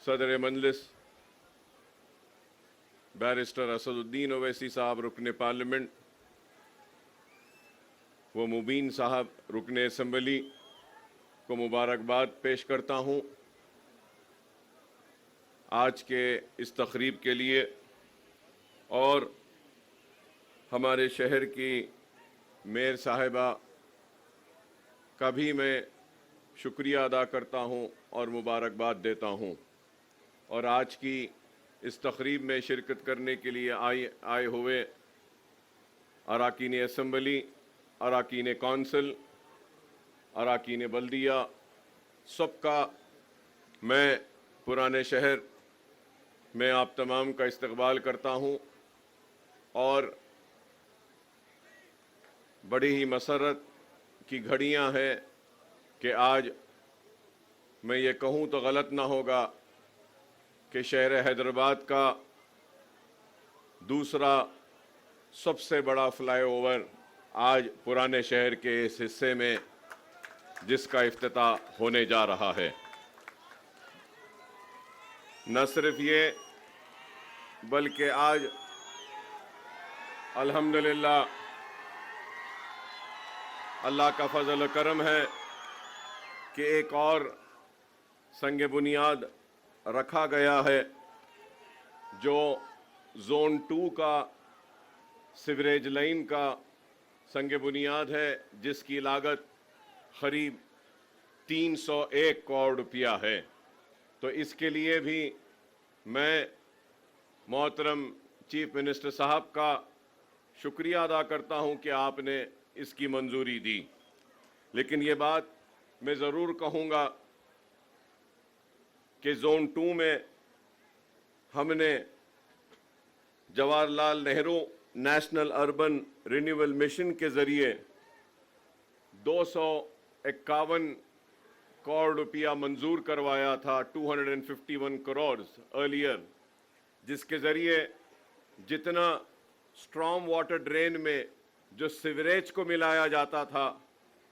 صدر مجلس بیرسٹر اسدالدین اویسی صاحب رکن پارلیمنٹ و مبین صاحب رکن اسمبلی کو مبارکباد پیش کرتا ہوں آج کے اس تقریب کے لیے، اور ہمارے شہر کی میئر صاحبہ کا بھی میں شکریہ ادا کرتا ہوں اور مبارکباد دیتا ہوں، اور آج کی اس تقریب میں شرکت کرنے کے لیے آئے ہوئے اراکین اسمبلی، اراکین کونسل، اراکین بلدیہ، سب کا میں پرانے شہر میں آپ تمام کا استقبال کرتا ہوں، اور بڑی ہی مسرت کی گھڑیاں ہیں کہ آج میں یہ کہوں تو غلط نہ ہوگا کہ شہر حیدرآباد کا دوسرا سب سے بڑا فلائی اوور آج پرانے شہر کے اس حصے میں جس کا افتتاح ہونے جا رہا ہے۔ نہ صرف یہ بلکہ آج الحمدللہ اللہ کا فضل و کرم ہے کہ ایک اور سنگ بنیاد رکھا گیا ہے جو زون 2 کا سیوریج لائن کا سنگ بنیاد ہے، جس کی لاگت قریب 301 کروڑ روپیہ ہے۔ تو اس کے لیے بھی میں محترم چیف منسٹر صاحب کا شکریہ ادا کرتا ہوں کہ آپ نے اس کی منظوری دی۔ لیکن یہ بات میں ضرور کہوں گا کہ زون 2 میں ہم نے Jawahar Lal Nehru national urban renewal mission کے ذریعے 251 کروڑ روپیہ منظور کروایا تھا، 251 کروڑ ارلیئر، جس کے ذریعے جتنا اسٹرام واٹر ڈرین میں جو سیوریج کو ملایا جاتا تھا،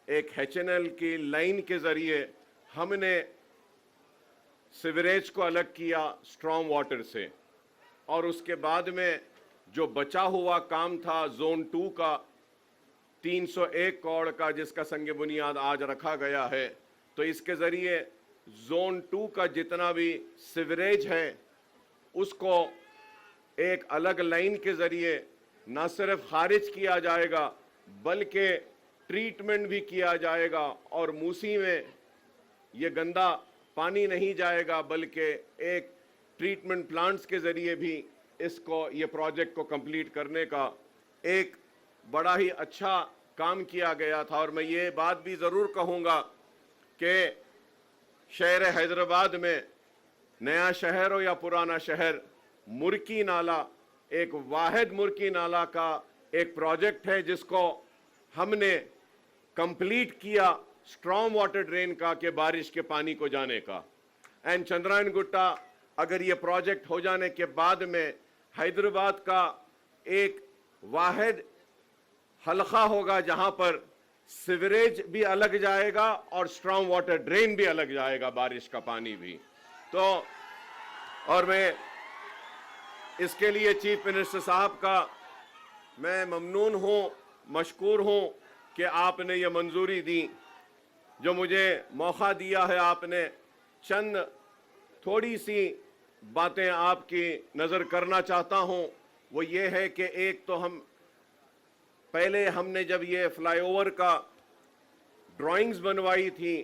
ایک HNL کی لائن کے ذریعے ہم نے سیوریج کو الگ کیا اسٹرام واٹر سے، اور اس کے بعد میں جو بچا ہوا کام تھا زون 2 کا 301 کروڑ کا، جس کا سنگ بنیاد آج رکھا گیا ہے، تو اس کے ذریعے زون 2 کا جتنا بھی سیوریج ہے اس کو ایک الگ لائن کے ذریعے نہ صرف خارج کیا جائے گا بلکہ ٹریٹمنٹ بھی کیا جائے گا، اور موسی میں یہ گندا پانی نہیں جائے گا بلکہ ایک ٹریٹمنٹ پلانٹس کے ذریعے بھی اس کو، یہ پروجیکٹ کو کمپلیٹ کرنے کا ایک بڑا ہی اچھا کام کیا گیا تھا۔ اور میں یہ بات بھی ضرور کہوں گا کہ شہر حیدرآباد میں نیا شہر ہو یا پرانا شہر، مرکی نالہ ایک واحد مرکی نالہ کا ایک پروجیکٹ ہے جس کو ہم نے کمپلیٹ کیا اسٹرام واٹر ڈرین کا، کہ بارش کے پانی کو جانے کا۔ اینڈ چندرائن گٹا اگر یہ پروجیکٹ ہو جانے کے بعد میں حیدرآباد کا ایک واحد حلقہ ہوگا جہاں پر سیوریج بھی الگ جائے گا اور اسٹرام واٹر ڈرین بھی الگ جائے گا، بارش کا پانی بھی۔ تو اور میں اس کے لیے چیف منسٹر صاحب کا میں ممنون ہوں، مشکور ہوں کہ آپ نے یہ منظوری دی، جو مجھے موقع دیا ہے۔ آپ نے چند تھوڑی سی باتیں آپ کی نظر کرنا چاہتا ہوں، وہ یہ ہے کہ ایک تو پہلے ہم نے جب یہ فلائی اوور کا ڈرائنگز بنوائی تھی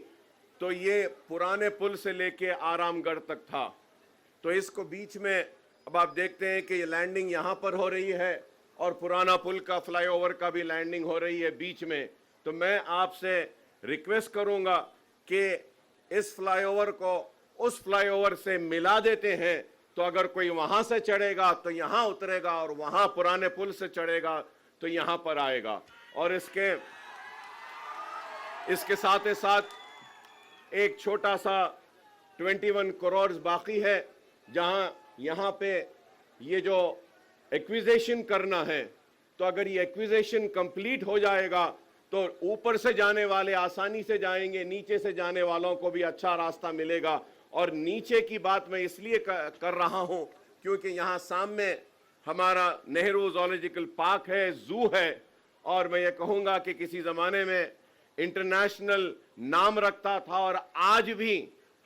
تو یہ پرانے پل سے لے کے آرام گڑھ تک تھا، تو اس کو بیچ میں اب آپ دیکھتے ہیں کہ یہ لینڈنگ یہاں پر ہو رہی ہے اور پرانا پل کا فلائی اوور کا بھی لینڈنگ ہو رہی ہے بیچ میں۔ تو میں آپ سے ریکویسٹ کروں گا کہ اس فلائی اوور کو اس فلائی اوور سے ملا دیتے ہیں، تو اگر کوئی وہاں سے چڑھے گا تو یہاں اترے گا، اور وہاں پرانے پل سے چڑھے گا تو یہاں پر آئے گا۔ اور اس کے ساتھ ساتھ ایک چھوٹا سا 21 کروڑ باقی ہے، جہاں یہاں پہ یہ جو ایکویزیشن کرنا ہے، تو اگر یہ ایکویزیشن کمپلیٹ ہو جائے گا تو اوپر سے جانے والے آسانی سے جائیں گے، نیچے سے جانے والوں کو بھی اچھا راستہ ملے گا، اور نیچے کی بات میں اس لیے کر رہا ہوں کیونکہ یہاں سامنے ہمارا نہرو زولوجیکل پارک ہے, زو ہے, اور میں یہ کہوں گا کہ کسی زمانے میں انٹرنیشنل نام رکھتا تھا اور آج بھی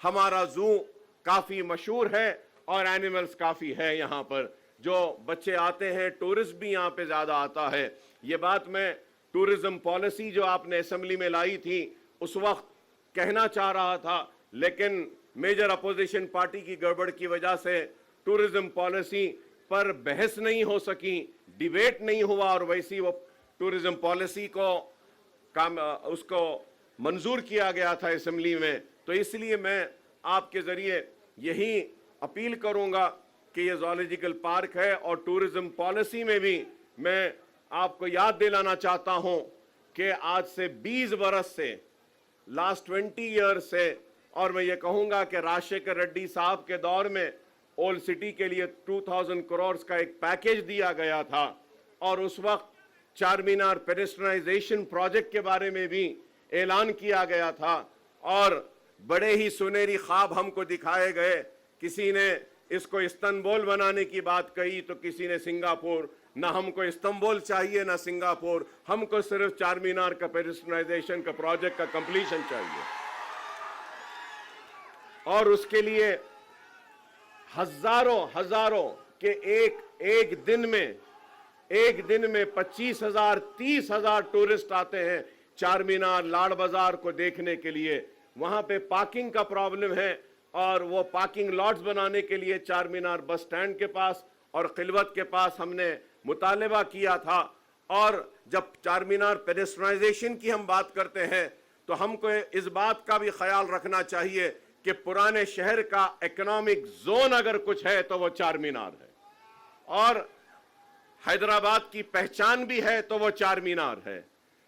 ہمارا زو کافی مشہور ہے اور اینیملز کافی ہے یہاں پر. جو بچے آتے ہیں, ٹورسٹ بھی یہاں پہ زیادہ آتا ہے. یہ بات میں ٹورزم پالیسی جو آپ نے اسمبلی میں لائی تھی اس وقت کہنا چاہ رہا تھا, لیکن میجر اپوزیشن پارٹی کی گڑبڑ کی وجہ سے ٹورزم پالیسی پر بحث نہیں ہو سکی, ڈیبیٹ نہیں ہوا, اور ویسی وہ ٹورزم پالیسی اس کو منظور کیا گیا تھا اسمبلی میں. تو اس لیے میں آپ کے ذریعے یہی اپیل کروں گا کہ یہ زولوجیکل پارک ہے, اور ٹورزم پالیسی میں بھی میں آپ کو یاد دلانا چاہتا ہوں کہ آج سے 20 برس سے, لاسٹ 20 ایئر سے, اور میں یہ کہوں گا کہ راجشیکھر ریڈی صاحب کے دور میں اولڈ سٹی کے لیے 2000 کروڑ کا ایک پیکیج دیا گیا تھا, اور اس وقت چار مینار پیڈسٹرائزیشن پروجیکٹ کے بارے میں بھی اعلان کیا گیا تھا, اور بڑے ہی سنہری خواب ہم کو دکھائے گئے. کسی نے اس کو استنبول بنانے کی بات کہی تو کسی نے سنگاپور. نہ ہم کو استنبول چاہیے نہ سنگاپور, ہم کو صرف چار مینار کا پیڈسٹرائزیشن کا پروجیکٹ کا کمپلیشن چاہیے, اور اس کے لیے ہزاروں کہ ایک دن میں 25,000 30,000 ٹورسٹ آتے ہیں چار مینار لاڑ بازار کو دیکھنے کے لیے. وہاں پہ پارکنگ کا پرابلم ہے, اور وہ پارکنگ لاٹس بنانے کے لیے چار مینار بس سٹینڈ کے پاس اور خلوت کے پاس ہم نے مطالبہ کیا تھا. اور جب چار مینار پیڈسٹرائزیشن کی ہم بات کرتے ہیں تو ہم کو اس بات کا بھی خیال رکھنا چاہیے کہ پرانے شہر کا اکنامک زون اگر کچھ ہے تو وہ چار مینار ہے, اور حیدرآباد کی پہچان بھی ہے تو وہ چار مینار ہے.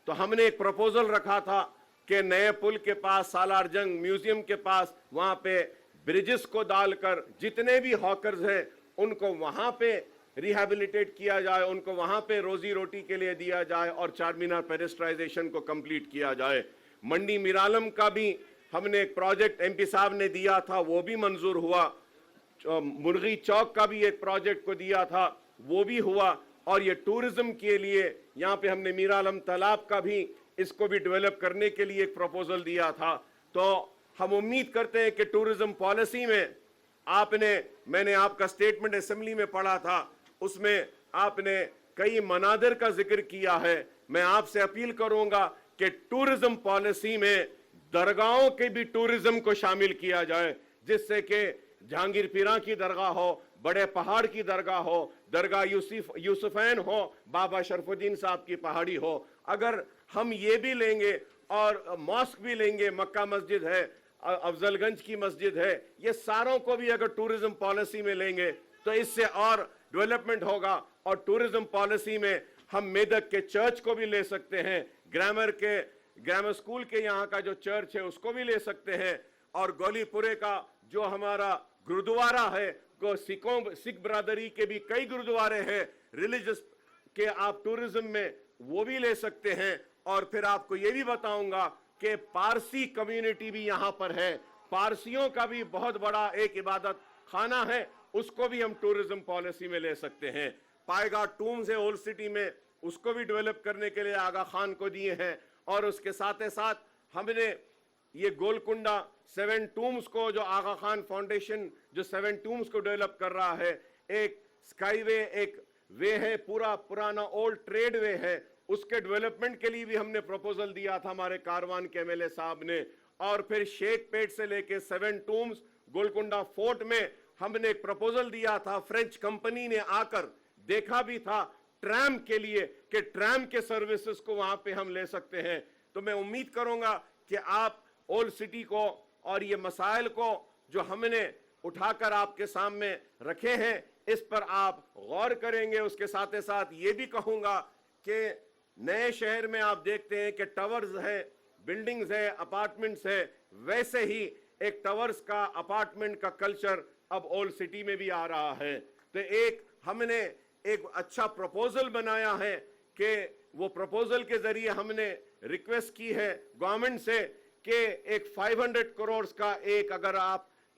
تو ہم نے ایک پروپوزل رکھا تھا کہ نئے پل کے پاس, سالار جنگ میوزیم کے پاس, وہاں پہ بریجز کو ڈال کر جتنے بھی ہاکرز ہیں ان کو وہاں پہ ریہیبلیٹیٹ کیا جائے, ان کو وہاں پہ روزی روٹی کے لیے دیا جائے, اور چار مینار پیڈسٹرائزیشن کو کمپلیٹ کیا جائے. منڈی میرالم کا بھی ہم نے ایک پروجیکٹ ایم پی صاحب نے دیا تھا, وہ بھی منظور ہوا. مرغی چوک کا بھی ایک پروجیکٹ کو دیا تھا, وہ بھی ہوا. اور یہ ٹورزم کے لیے یہاں پہ ہم نے میرالم تالاب کا بھی, اس کو بھی ڈیولپ کرنے کے لیے ایک پروپوزل دیا تھا. تو ہم امید کرتے ہیں کہ ٹورزم پالیسی میں میں نے آپ کا سٹیٹمنٹ اسمبلی میں پڑھا تھا, اس میں آپ نے کئی مناظر کا ذکر کیا ہے. میں آپ سے اپیل کروں گا کہ ٹورزم پالیسی میں درگاہوں کے بھی ٹورزم کو شامل کیا جائے, جس سے کہ جہانگیر پیراں کی درگاہ ہو, بڑے پہاڑ کی درگاہ ہو, درگاہ یوسفین ہو, بابا شرف الدین صاحب کی پہاڑی ہو. اگر ہم یہ بھی لیں گے اور ماسک بھی لیں گے, مکہ مسجد ہے, افضل گنج کی مسجد ہے, یہ ساروں کو بھی اگر ٹورزم پالیسی میں لیں گے تو اس سے اور ڈیولپمنٹ ہوگا. اور ٹورزم پالیسی میں ہم میدک کے چرچ کو بھی لے سکتے ہیں, گرامر سکول کے یہاں کا جو چرچ ہے اس کو بھی لے سکتے ہیں, اور گولی پورے کا جو ہمارا گردوارہ ہے, سکھ برادری کے بھی کئی گردوارے ہیں ریلیجس کہ آپ ٹورزم میں وہ بھی لے سکتے ہیں. اور پھر آپ کو یہ بھی بتاؤں گا کہ پارسی کمیونٹی بھی یہاں پر ہے, پارسیوں کا بھی بہت بڑا ایک عبادت خانہ ہے, اس کو بھی ہم ٹورزم پالیسی میں لے سکتے ہیں. پائے گا ٹومز ہے اولڈ سٹی میں, اس کو بھی ڈیولپ کرنے کے لیے آغا خان کو دیے ہیں. اور اس کے ساتھ ہم نے یہ گولکنڈا 7 ٹومز کو, جو آغا خان فاؤنڈیشن جو 7 ٹومز کو ڈیولپ کر رہا ہے, ایک سکائی وے, ایک وے ہے, پرانا اولڈ ٹریڈ وے ہے, اس کے ڈیولپمنٹ کے لیے بھی ہم نے پروپوزل دیا تھا ہمارے کاروان کے MLA صاحب نے. اور پھر شیخ پیٹ سے لے کے 7 ٹومز گولکنڈا فورٹ میں ہم نے ایک پروپوزل دیا تھا. فرینچ کمپنی نے آ کر دیکھا بھی تھا ٹرام کے لیے کہ ٹرام کے سروسز کو وہاں پہ ہم لے سکتے ہیں. تو میں امید کروں گا کہ آپ اولڈ سٹی کو اور یہ مسائل کو جو ہم نے اٹھا کر آپ کے سامنے رکھے ہیں اس پر آپ غور کریں گے. اس کے ساتھ یہ بھی کہوں گا کہ نئے شہر میں آپ دیکھتے ہیں کہ ٹاورز ہے, بلڈنگز ہے, اپارٹمنٹس ہے, ویسے ہی ایک ٹاورز کا, اپارٹمنٹ کا کلچر اب اولڈ سٹی میں بھی آ رہا ہے. تو ہم نے ایک اچھا پروپوزل بنایا ہے کہ وہ پروپوزل کے ذریعے ہم نے ریکویسٹ کی ہے گورنمنٹ سے کہ ایک 500 کروڑ کا ایک اگر آپ